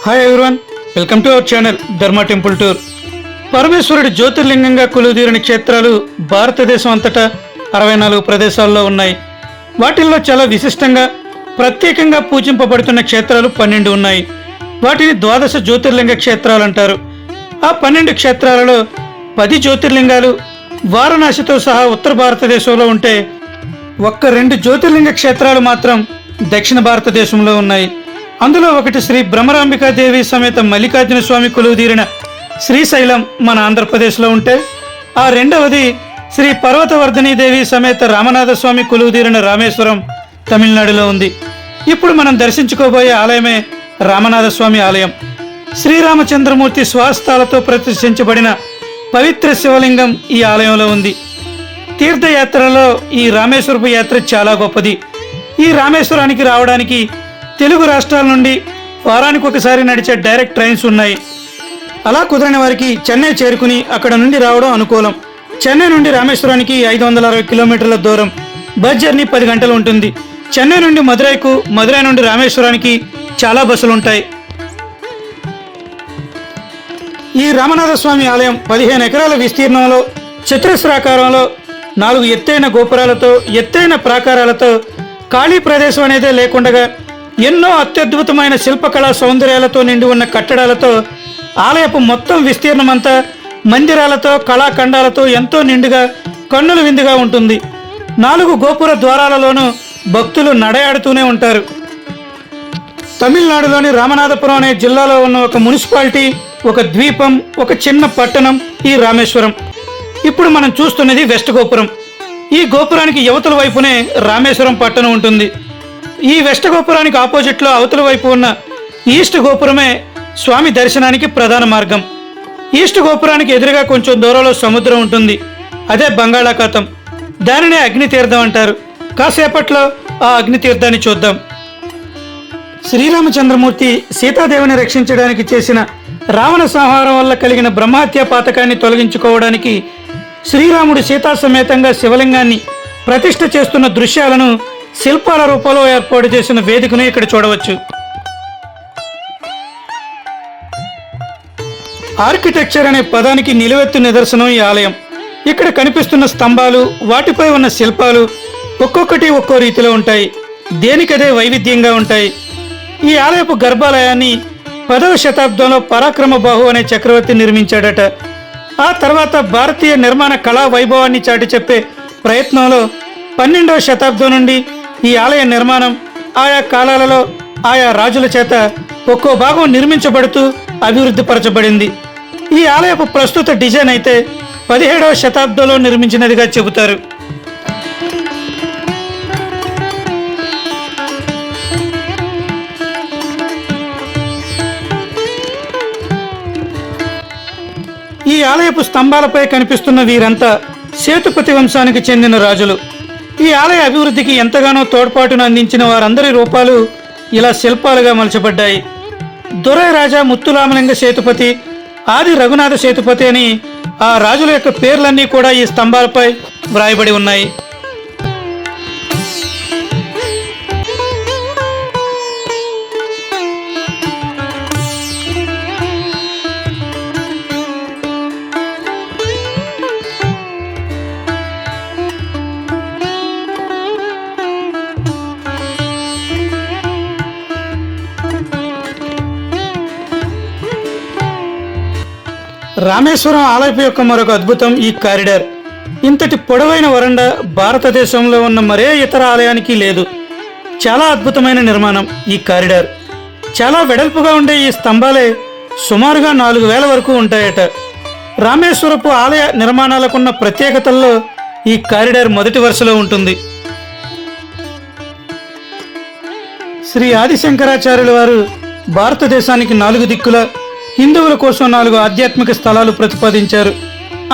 Hi everyone, welcome to our channel ధర్మ temple tour. పరమేశ్వరుడు జ్యోతిర్లింగంగా కొలువుదీరిన క్షేత్రాలు భారతదేశం అంతటా 64 ప్రదేశాల్లో ఉన్నాయి. వాటిల్లో చాలా విశిష్టంగా ప్రత్యేకంగా పూజింపబడుతున్న క్షేత్రాలు 12 ఉన్నాయి. వాటిని ద్వాదశ జ్యోతిర్లింగ క్షేత్రాలు అంటారు. ఆ 12 క్షేత్రాలలో 10 జ్యోతిర్లింగాలు వారణాసితో సహా ఉత్తర భారతదేశంలో ఉంటే ఒక్క 2 జ్యోతిర్లింగ క్షేత్రాలు మాత్రం దక్షిణ భారతదేశంలో ఉన్నాయి. అందులో ఒకటి శ్రీ భ్రమరాంబికాదేవి సమేత మల్లికార్జున స్వామి కొలువుదీరిన శ్రీశైలం మన ఆంధ్రప్రదేశ్లో ఉంటే, ఆ రెండవది శ్రీ పర్వతవర్ధనీదేవి సమేత రామనాథ స్వామి కొలువుదీరిన రామేశ్వరం తమిళనాడులో ఉంది. ఇప్పుడు మనం దర్శించుకోబోయే ఆలయమే రామనాథ స్వామి ఆలయం. శ్రీరామచంద్రమూర్తి స్వహస్తాలతో ప్రతిష్ఠించబడిన పవిత్ర శివలింగం ఈ ఆలయంలో ఉంది. తీర్థయాత్రలో ఈ రామేశ్వరపు యాత్ర చాలా గొప్పది. ఈ రామేశ్వరానికి రావడానికి తెలుగు రాష్ట్రాల నుండి వారానికి ఒకసారి నడిచే డైరెక్ట్ ట్రైన్స్ ఉన్నాయి. అలా కుదరని వారికి చెన్నై చేరుకుని అక్కడ నుండి రావడం అనుకూలం. చెన్నై నుండి రామేశ్వరానికి 560 కిలోమీటర్ల దూరం. బస్ జర్నీ 10 గంటలు ఉంటుంది. చెన్నై నుండి మదురైకు, మదురై నుండి రామేశ్వరానికి చాలా బస్సులు ఉంటాయి. ఈ రామనాథ స్వామి ఆలయం 15 ఎకరాల విస్తీర్ణంలో చతురస్రాకారంలో 4 ఎత్తైన గోపురాలతో, ఎత్తైన ప్రాకారాలతో, ఖాళీ ప్రదేశం అనేదే లేకుండా ఎన్నో అత్యద్భుతమైన శిల్పకళా సౌందర్యాలతో నిండి ఉన్న కట్టడాలతో ఆలయపు మొత్తం విస్తీర్ణమంతా మందిరాలతో, కళాఖండాలతో ఎంతో నిండుగా, కన్నుల విందుగా ఉంటుంది. 4 గోపుర ద్వారాలలోనూ భక్తులు నడయాడుతూనే ఉంటారు. తమిళనాడులోని రామనాథపురం అనే జిల్లాలో ఉన్న ఒక మున్సిపాలిటీ, ఒక ద్వీపం, ఒక చిన్న పట్టణం ఈ రామేశ్వరం. ఇప్పుడు మనం చూస్తున్నది వెస్ట్ గోపురం. ఈ గోపురానికి యువతల వైపునే రామేశ్వరం పట్టణం ఉంటుంది. ఈ వెస్ట్ గోపురానికి ఆపోజిట్లో అవతల వైపు ఉన్న ఈస్ట్ గోపురమే స్వామి దర్శనానికి ప్రధాన మార్గం. ఈస్ట్ గోపురానికి ఎదురుగా కొంచెం దూరంలో సముద్రం ఉంటుంది. అదే బంగాళాఖాతం. దానినే అగ్నితీర్థం అంటారు. కాసేపట్లో ఆ అగ్నితీర్థాన్ని చూద్దాం. శ్రీరామచంద్రమూర్తి సీతాదేవిని రక్షించడానికి చేసిన రావణ సంహారం వల్ల కలిగిన బ్రహ్మహత్య పాతకాన్ని తొలగించుకోవడానికి శ్రీరాముడు సీతా సమేతంగా శివలింగాన్ని ప్రతిష్ఠ చేస్తున్న దృశ్యాలను శిల్పాల రూపంలో ఏర్పాటు చేసిన వేదికను ఇక్కడ చూడవచ్చు. ఆర్కిటెక్చర్ అనే పదానికి నిలువెత్తు నిదర్శనం ఈ ఆలయం. ఇక్కడ కనిపిస్తున్న స్తంభాలు, వాటిపై ఉన్న శిల్పాలు ఒక్కొక్కటి ఒక్కో రీతిలో ఉంటాయి. దేనికదే వైవిధ్యంగా ఉంటాయి. ఈ ఆలయపు గర్భాలయాన్ని 10వ శతాబ్దంలో పరాక్రమ బాహు అనే చక్రవర్తి నిర్మించాడట. ఆ తర్వాత భారతీయ నిర్మాణ కళా వైభవాన్ని చాటి చెప్పే ప్రయత్నంలో 12వ శతాబ్దం నుండి ఈ ఆలయ నిర్మాణం ఆయా కాలాలలో ఆయా రాజుల చేత ఒక్కో భాగం నిర్మించబడుతూ అభివృద్ధి పరచబడింది. ఈ ఆలయపు ప్రస్తుత డిజైన్ అయితే 17వ శతాబ్దంలో నిర్మించినదిగా చెబుతారు. ఈ ఆలయపు స్తంభాలపై కనిపిస్తున్న వీరంతా సేతుపతి వంశానికి చెందిన రాజులు. ఈ ఆలయ అభివృద్ధికి ఎంతగానో తోడ్పాటును అందించిన వారందరి రూపాలు ఇలా శిల్పాలుగా మలచబడ్డాయి. దొరై రాజా ముత్తురామలింగ సేతుపతి, ఆది రఘునాథ సేతుపతి అని ఆ రాజుల యొక్క పేర్లన్నీ కూడా ఈ స్తంభాలపై వ్రాయబడి ఉన్నాయి. రామేశ్వరం ఆలయపు యొక్క మరొక అద్భుతం ఈ కారిడార్. ఇంతటి పొడవైన వరండా భారతదేశంలో ఉన్న మరే ఇతర ఆలయానికి లేదు. చాలా అద్భుతమైన నిర్మాణం ఈ కారిడార్. చాలా వెడల్పుగా ఉండే ఈ స్తంభాలే సుమారుగా 4000 వరకు ఉంటాయట. రామేశ్వరపు ఆలయ నిర్మాణాలకున్న ప్రత్యేకతల్లో ఈ కారిడార్ మొదటి వరుసలో ఉంటుంది. శ్రీ ఆదిశంకరాచార్యుల వారు భారతదేశానికి 4 దిక్కుల హిందువుల కోసం 4 ఆధ్యాత్మిక స్థలాలు ప్రతిపాదించారు.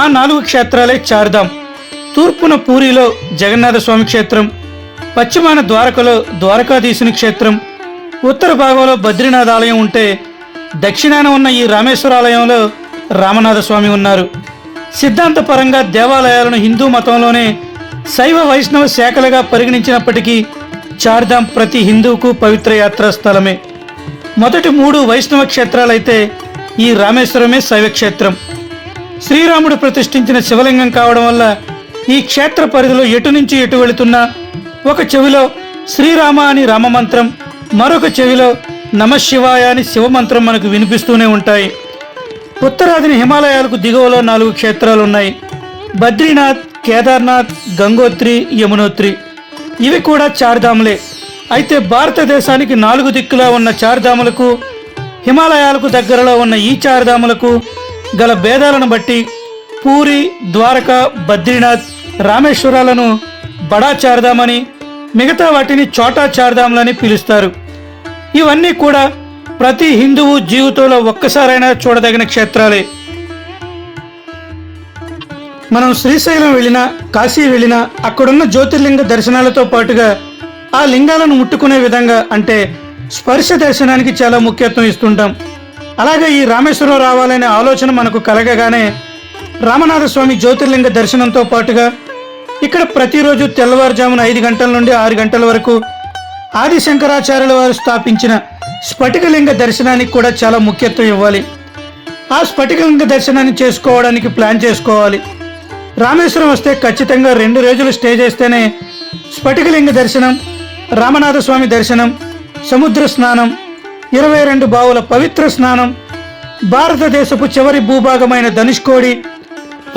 ఆ 4 క్షేత్రాలే చార్ధామ్. తూర్పున పూరిలో జగన్నాథ స్వామి క్షేత్రం, పశ్చిమాన ద్వారకలో ద్వారకాధీశుని క్షేత్రం, ఉత్తర భాగంలో బద్రీనాథ్ ఆలయం ఉంటే, దక్షిణాన ఉన్న ఈ రామేశ్వర ఆలయంలో రామనాథ స్వామి ఉన్నారు. సిద్ధాంతపరంగా దేవాలయాలను హిందూ మతంలోనే శైవ వైష్ణవ శాఖలుగా పరిగణించినప్పటికీ చార్ధామ్ ప్రతి హిందువుకు పవిత్ర యాత్రా స్థలమే. మొదటి 3 వైష్ణవ క్షేత్రాలైతే ఈ రామేశ్వరమే శైవక్షేత్రం. శ్రీరాముడు ప్రతిష్ఠించిన శివలింగం కావడం వల్ల ఈ క్షేత్ర పరిధిలో ఎటు నుంచి ఎటు వెళుతున్నా ఒక చెవిలో శ్రీరామ అని రామమంత్రం, మరొక చెవిలో నమశివాయ అని శివమంత్రం మనకు వినిపిస్తూనే ఉంటాయి. ఉత్తరాదిని హిమాలయాలకు దిగువలో 4 క్షేత్రాలు ఉన్నాయి. బద్రీనాథ్, కేదార్నాథ్, గంగోత్రి, యమునోత్రి. ఇవి కూడా చార్ధాములే. అయితే భారతదేశానికి 4 దిక్కులా ఉన్న చార్ధాములకు, హిమాలయాలకు దగ్గరలో ఉన్న ఈ చార్ధాములకు గల భేదాలను బట్టి పూరి, ద్వారకా, బద్రీనాథ్, రామేశ్వరాలను బడా చార్ధామని, మిగతా వాటిని చోటా చార్ధాములని పిలుస్తారు. ఇవన్నీ కూడా ప్రతి హిందువు జీవితంలో ఒక్కసారైనా చూడదగిన క్షేత్రాలే. మనం శ్రీశైలం వెళ్ళినా, కాశీ వెళ్ళినా అక్కడున్న జ్యోతిర్లింగ దర్శనాలతో పాటుగా ఆ లింగాలను ముట్టుకునే విధంగా అంటే స్పర్శ దర్శనానికి చాలా ముఖ్యత్వం ఇస్తుంటాం. అలాగే ఈ రామేశ్వరం రావాలనే ఆలోచన మనకు కలగగానే రామనాథస్వామి జ్యోతిర్లింగ దర్శనంతో పాటుగా ఇక్కడ ప్రతిరోజు తెల్లవారుజామున 5 గంటల నుండి 6 గంటల వరకు ఆది శంకరాచార్యుల వారు స్థాపించిన స్ఫటికలింగ దర్శనానికి కూడా చాలా ముఖ్యత్వం ఇవ్వాలి. ఆ స్ఫటికలింగ దర్శనాన్ని చేసుకోవడానికి ప్లాన్ చేసుకోవాలి. రామేశ్వరం వస్తే ఖచ్చితంగా 2 రోజులు స్టే చేస్తేనే స్ఫటికలింగ దర్శనం, రామనాథస్వామి దర్శనం, సముద్ర స్నానం, 22 బావుల పవిత్ర స్నానం, భారతదేశపు చివరి భూభాగమైన ధనుష్కోడి,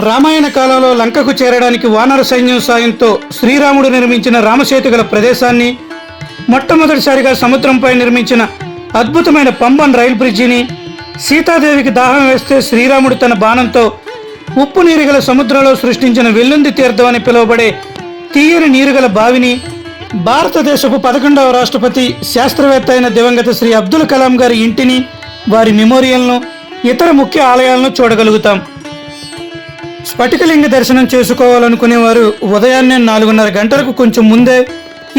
రామాయణ కాలంలో లంకకు చేరడానికి వానర సైన్యం సాయంతో శ్రీరాముడు నిర్మించిన రామసేతు గల ప్రదేశాన్ని, మొట్టమొదటిసారిగా సముద్రంపై నిర్మించిన అద్భుతమైన పంబన్ రైల్ బ్రిడ్జిని, సీతాదేవికి దాహం వేస్తే శ్రీరాముడు తన బాణంతో ఉప్పు నీరు గల సముద్రంలో సృష్టించిన వెల్లుంది తీర్థం అని పిలువబడే తీయని నీరుగల బావిని, భారతదేశపు 11వ రాష్ట్రపతి శాస్త్రవేత్త అయిన దివంగత శ్రీ అబ్దుల్ కలాం గారి ఇంటిని, వారి మెమోరియల్ను, ఇతర ముఖ్య ఆలయాలను చూడగలుగుతాం. స్ఫటికలింగ దర్శనం చేసుకోవాలనుకునేవారు ఉదయాన్నే 4:30 గంటలకు కొంచెం ముందే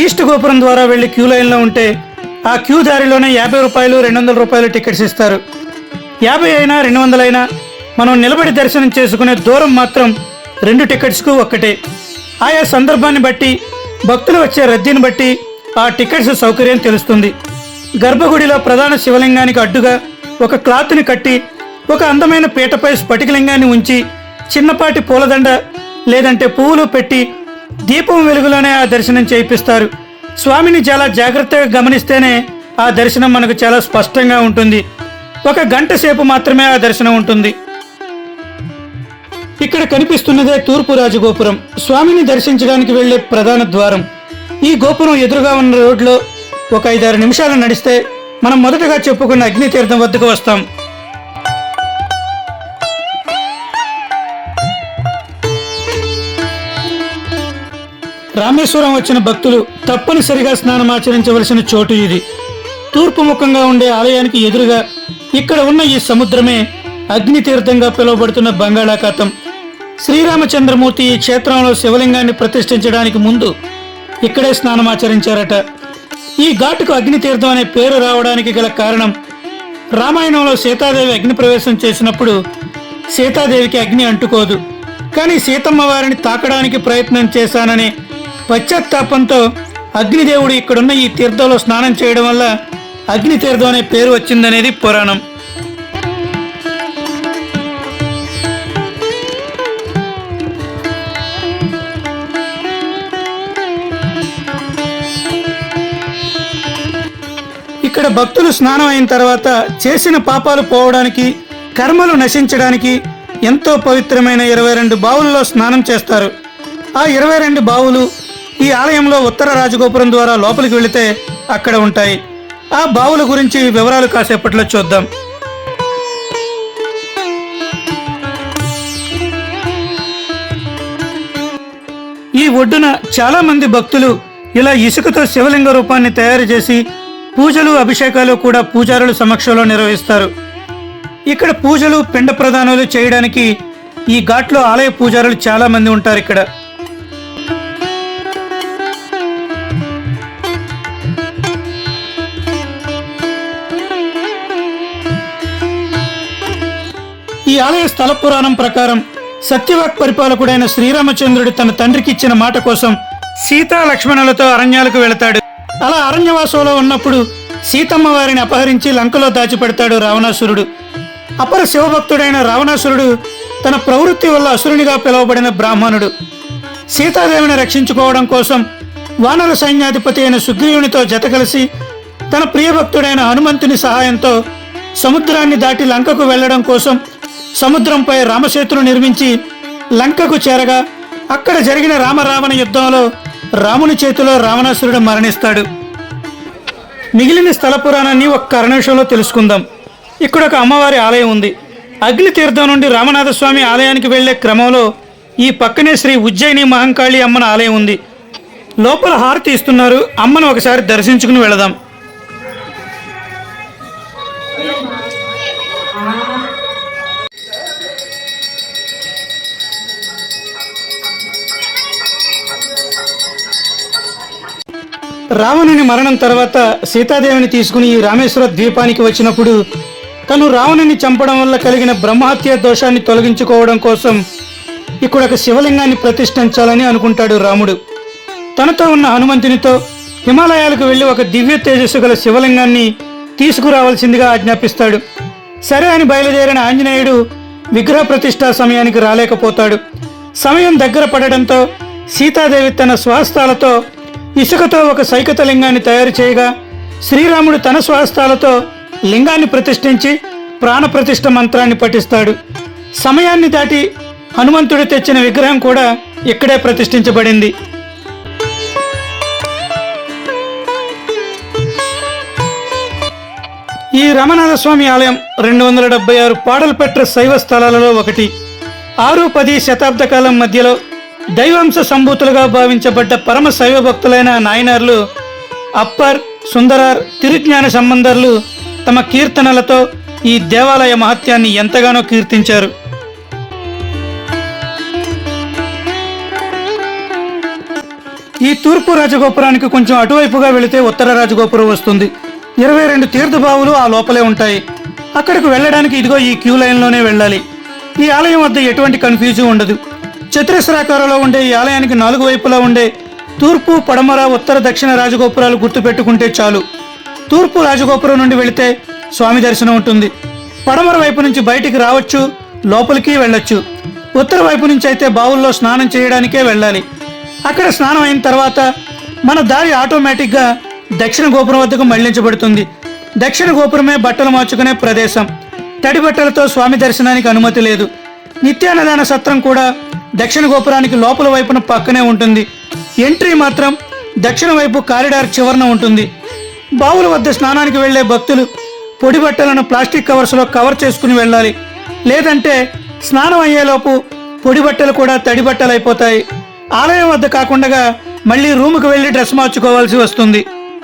ఈస్ట్ గోపురం ద్వారా వెళ్లి క్యూ లైన్లో ఉంటే ఆ క్యూ దారిలోనే 50 రూపాయలు, 200 రూపాయలు టికెట్స్ ఇస్తారు. 50 అయినా 200 అయినా మనం నిలబడి దర్శనం చేసుకునే దూరం మాత్రం 2 టికెట్స్కు ఒక్కటే. ఆయా సందర్భాన్ని బట్టి, భక్తులు వచ్చే రద్దీని బట్టి ఆ టికెట్స్ సౌకర్యం తెలుస్తుంది. గర్భగుడిలో ప్రధాన శివలింగానికి అడ్డుగా ఒక క్లాత్ని కట్టి ఒక అందమైన పీటపై స్ఫటికలింగాన్ని ఉంచి చిన్నపాటి పూలదండ లేదంటే పువ్వులు పెట్టి దీపం వెలుగులోనే ఆ దర్శనం చేయిస్తారు. స్వామిని చాలా జాగ్రత్తగా గమనిస్తేనే ఆ దర్శనం మనకు చాలా స్పష్టంగా ఉంటుంది. 1 గంట సేపు మాత్రమే ఆ దర్శనం ఉంటుంది. ఇక్కడ కనిపిస్తున్నదే తూర్పు రాజగోపురం, స్వామిని దర్శించడానికి వెళ్లే ప్రధాన ద్వారం. ఈ గోపురం ఎదురుగా ఉన్న రోడ్లో ఒక 5-6 నిమిషాలు నడిస్తే మనం మొదటగా చెప్పుకున్న అగ్నితీర్థం వద్దకు వస్తాం. రామేశ్వరం వచ్చిన భక్తులు తప్పనిసరిగా స్నానమాచరించవలసిన చోటు ఇది. తూర్పు ముఖంగా ఉండే ఆలయానికి ఎదురుగా ఇక్కడ ఉన్న ఈ సముద్రమే అగ్నితీర్థంగా పిలువబడుతున్న బంగాళాఖాతం. శ్రీరామచంద్రమూర్తి ఈ క్షేత్రంలో శివలింగాన్ని ప్రతిష్ఠించడానికి ముందు ఇక్కడే స్నానమాచరించారట. ఈ ఘాటుకు అగ్నితీర్థం అనే పేరు రావడానికి గల కారణం, రామాయణంలో సీతాదేవి అగ్ని ప్రవేశం చేసినప్పుడు సీతాదేవికి అగ్ని అంటుకోదు, కానీ సీతమ్మ వారిని తాకడానికి ప్రయత్నం చేశాననే పశ్చాత్తాపంతో అగ్నిదేవుడు ఇక్కడున్న ఈ తీర్థంలో స్నానం చేయడం వల్ల అగ్నితీర్థం అనే పేరు వచ్చిందనేది పురాణం. ఇక్కడ భక్తులు స్నానం అయిన తర్వాత చేసిన పాపాలు పోవడానికి, కర్మలు నశించడానికి ఎంతో పవిత్రమైన 22 బావులలో స్నానం చేస్తారు. ఆ 22 బావులు ఈ ఆలయంలో ఉత్తర రాజగోపురం ద్వారా లోపలికి వెళితే అక్కడ ఉంటాయి. ఆ బావుల గురించి వివరాలు కాసేపట్లో చూద్దాం. ఈ ఒడ్డున చాలా మంది భక్తులు ఇలా ఇసుకతో శివలింగ రూపాన్ని తయారు చేసి పూజలు, అభిషేకాలు కూడా పూజారుల సమక్షంలో నిర్వహిస్తారు. ఇక్కడ పూజలు, పిండ ప్రదానాలు చేయడానికి ఈ ఘాట్లో ఆలయ పూజారులు చాలా మంది ఉంటారు. ఇక్కడ ఈ ఆలయ స్థల పురాణం ప్రకారం సత్యవాక్ పరిపాలకుడైన శ్రీరామచంద్రుడు తన తండ్రికి ఇచ్చిన మాట కోసం సీతా లక్ష్మణులతో అరణ్యాలకు వెళతాడు. అలా అరణ్యవాసంలో ఉన్నప్పుడు సీతమ్మ వారిని అపహరించి లంకలో దాచిపెడతాడు రావణాసురుడు. అపర శివభక్తుడైన రావణాసురుడు తన ప్రవృత్తి వల్ల అసురునిగా పిలువబడిన బ్రాహ్మణుడు. సీతాదేవిని రక్షించుకోవడం కోసం వానర సైన్యాధిపతి అయిన సుగ్రీవునితో జతకలిసి తన ప్రియభక్తుడైన హనుమంతుని సహాయంతో సముద్రాన్ని దాటి లంకకు వెళ్లడం కోసం సముద్రంపై రామసేతును నిర్మించి లంకకు చేరగా అక్కడ జరిగిన రామరావణ యుద్ధంలో రాముని చేతిలో రావణాసురుడు మరణిస్తాడు. మిగిలిన స్థల పురాణాన్ని ఒక్క అరనిమిషంలో తెలుసుకుందాం. ఇక్కడ ఒక అమ్మవారి ఆలయం ఉంది. అగ్ని తీర్థం నుండి రామనాథస్వామి ఆలయానికి వెళ్లే క్రమంలో ఈ పక్కనే శ్రీ ఉజ్జయిని మహంకాళి అమ్మన ఆలయం ఉంది. లోపల హారతి ఇస్తున్నారు. అమ్మను ఒకసారి దర్శించుకుని వెళదాం. రావణుని మరణం తర్వాత సీతాదేవిని తీసుకుని ఈ రామేశ్వర ద్వీపానికి వచ్చినప్పుడు తను రావణుని చంపడం వల్ల కలిగిన బ్రహ్మహత్య దోషాన్ని తొలగించుకోవడం కోసం ఇక్కడ ఒక శివలింగాన్ని ప్రతిష్ఠించాలని అనుకుంటాడు రాముడు. తనతో ఉన్న హనుమంతునితో హిమాలయాలకు వెళ్లి ఒక దివ్య తేజస్సు గల శివలింగాన్ని తీసుకురావాల్సిందిగా ఆజ్ఞాపిస్తాడు. సరే అని బయలుదేరిన ఆంజనేయుడు విగ్రహ ప్రతిష్ఠా సమయానికి రాలేకపోతాడు. సమయం దగ్గర పడడంతో సీతాదేవి తన స్వహస్తాలతో ఇసుకతో ఒక సైకత లింగాన్ని తయారు చేయగా శ్రీరాముడు తన స్వహస్తాలతో లింగాన్ని ప్రతిష్ఠించి ప్రాణప్రతిష్ఠ మంత్రాన్ని పఠిస్తాడు. సమయాన్ని దాటి హనుమంతుడు తెచ్చిన విగ్రహం కూడా ఇక్కడే ప్రతిష్ఠించబడింది. ఈ రామనాథస్వామి ఆలయం 276 పాడల్పెట్ర శైవ స్థలాలలో ఒకటి. 6-10 శతాబ్ద కాలం మధ్యలో దైవాంశ సంభూతులుగా భావించబడ్డ పరమ శైవ భక్తులైన నాయనార్లు అప్పర్, సుందరార్, తిరుజ్ఞాన సంబంధర్లు తమ కీర్తనలతో ఈ దేవాలయ మహత్యాన్ని ఎంతగానో కీర్తించారు. ఈ తూర్పు రాజగోపురానికి కొంచెం అటువైపుగా వెళితే ఉత్తర రాజగోపురం వస్తుంది. 22 తీర్థబావులు ఆ లోపలే ఉంటాయి. అక్కడికి వెళ్ళడానికి ఇదిగో ఈ క్యూ లైన్లోనే వెళ్ళాలి. ఈ ఆలయం వద్ద ఎటువంటి కన్ఫ్యూజన్ ఉండదు. చతురస్రాకారంలో ఉండే ఈ ఆలయానికి 4 వైపులా ఉండే తూర్పు, పడమర, ఉత్తర, దక్షిణ రాజగోపురాలు గుర్తుపెట్టుకుంటే చాలు. తూర్పు రాజగోపురం నుండి వెళితే స్వామి దర్శనం ఉంటుంది. పడమర వైపు నుంచి బయటికి రావచ్చు, లోపలికి వెళ్ళొచ్చు. ఉత్తర వైపు నుంచి అయితే బావుల్లో స్నానం చేయడానికే వెళ్ళాలి. అక్కడ స్నానం అయిన తర్వాత మన దారి ఆటోమేటిక్గా దక్షిణ గోపురం వద్దకు మళ్లించబడుతుంది. దక్షిణ గోపురమే బట్టలు మార్చుకునే ప్రదేశం. తడి బట్టలతో స్వామి దర్శనానికి అనుమతి లేదు. నిత్యాన్నదాన సత్రం కూడా దక్షిణ గోపురానికి లోపల వైపున పక్కనే ఉంటుంది. ఎంట్రీ మాత్రం దక్షిణ వైపు కారిడార్ చివరన ఉంటుంది. బావుల వద్ద స్నానానికి వెళ్లే భక్తులు పొడి బట్టలను ప్లాస్టిక్ కవర్స్లో కవర్ చేసుకుని వెళ్ళాలి. లేదంటే స్నానం అయ్యేలోపు పొడి బట్టలు కూడా తడి బట్టలు అయిపోతాయి. ఆలయం వద్ద కాకుండా మళ్ళీ రూముకు వెళ్లి డ్రెస్ మార్చుకోవాల్సి వస్తుంది.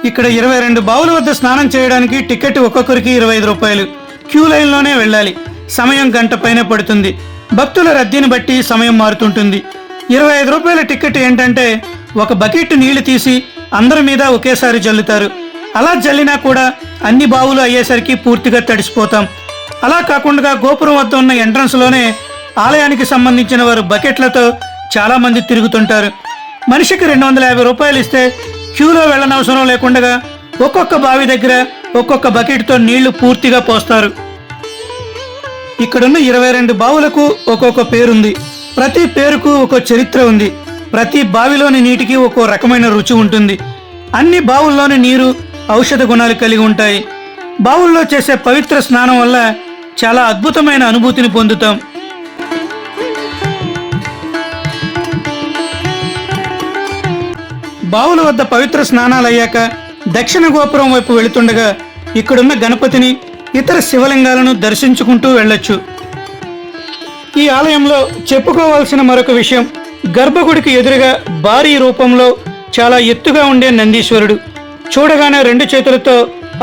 ఇక్కడ 22 బావుల వద్ద స్నానం చేయడానికి టికెట్ ఒక్కొక్కరికి 25 రూపాయలు. క్యూ లైన్లోనే వెళ్ళాలి. సమయం గంట పైన పడుతుంది. భక్తుల రద్దీని బట్టి సమయం మారుతుంటుంది. 25 రూపాయల టికెట్ ఏంటంటే ఒక బకెట్ నీళ్లు తీసి అందరి మీద ఒకేసారి జల్లుతారు. అలా జల్లినా కూడా అన్ని బావులు అయ్యేసరికి పూర్తిగా తడిసిపోతాం. అలా కాకుండా గోపురం వద్ద ఉన్న ఎంట్రన్స్లోనే ఆలయానికి సంబంధించిన వారు బకెట్లతో చాలా మంది తిరుగుతుంటారు. మనిషికి 250 రూపాయలు ఇస్తే క్యూలో వెళ్ళనవసరం లేకుండా ఒక్కొక్క బావి దగ్గర ఒక్కొక్క బకెట్తో నీళ్లు పూర్తిగా పోస్తారు. ఇక్కడున్న 22 బావులకు ఒక్కొక్క పేరుంది. ప్రతి పేరుకు ఒక చరిత్ర ఉంది. ప్రతి బావిలోని నీటికి ఒక్కో రకమైన రుచి ఉంటుంది. అన్ని బావుల్లోని నీరు ఔషధ గుణాలు కలిగి ఉంటాయి. బావుల్లో చేసే పవిత్ర స్నానం వల్ల చాలా అద్భుతమైన అనుభూతిని పొందుతాం. బావుల వద్ద పవిత్ర స్నానాలు అయ్యాక దక్షిణ గోపురం వైపు వెళుతుండగా ఇక్కడున్న గణపతిని, ఇతర శివలింగాలను దర్శించుకుంటూ వెళ్ళొచ్చు. ఈ ఆలయంలో చెప్పుకోవాల్సిన మరొక విషయం, గర్భగుడికి ఎదురుగా భారీ రూపంలో చాలా ఎత్తుగా ఉండే నందీశ్వరుడు. చూడగానే 2 చేతులతో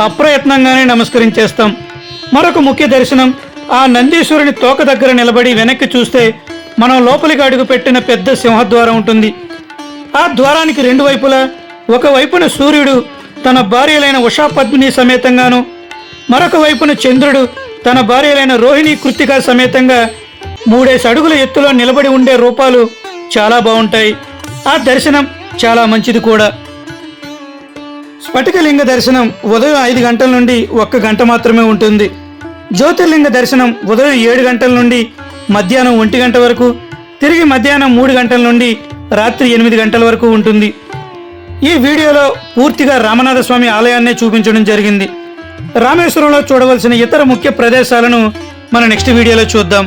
అప్రయత్నంగానే నమస్కరించేస్తాం. మరొక ముఖ్య దర్శనం, ఆ నందీశ్వరుని తోక దగ్గర నిలబడి వెనక్కి చూస్తే మనం లోపలికి అడుగు పెట్టిన పెద్ద సింహద్వారం ఉంటుంది. ఆ ద్వారానికి 2 వైపులా ఒక వైపున సూర్యుడు తన భార్యలైన ఉషా పద్మిని సమేతంగాను, మరొక వైపున చంద్రుడు తన భార్యలైన రోహిణి, కృత్తిక సమేతంగా 3 అడుగుల ఎత్తులో నిలబడి ఉండే రూపాలు చాలా బాగుంటాయి. ఆ దర్శనం చాలా మంచిది కూడా. స్ఫటికలింగ దర్శనం ఉదయం 5 గంటల నుండి 1 గంట మాత్రమే ఉంటుంది. జ్యోతిర్లింగ దర్శనం ఉదయం 7 గంటల నుండి మధ్యాహ్నం 1 గంట వరకు, తిరిగి మధ్యాహ్నం 3 గంటల నుండి రాత్రి 8 గంటల వరకు ఉంటుంది. ఈ వీడియోలో పూర్తిగా రామనాథ స్వామి ఆలయాన్నే చూపించడం జరిగింది. రామేశ్వరంలో చూడవలసిన ఇతర ముఖ్య ప్రదేశాలను మన నెక్స్ట్ వీడియోలో చూద్దాం.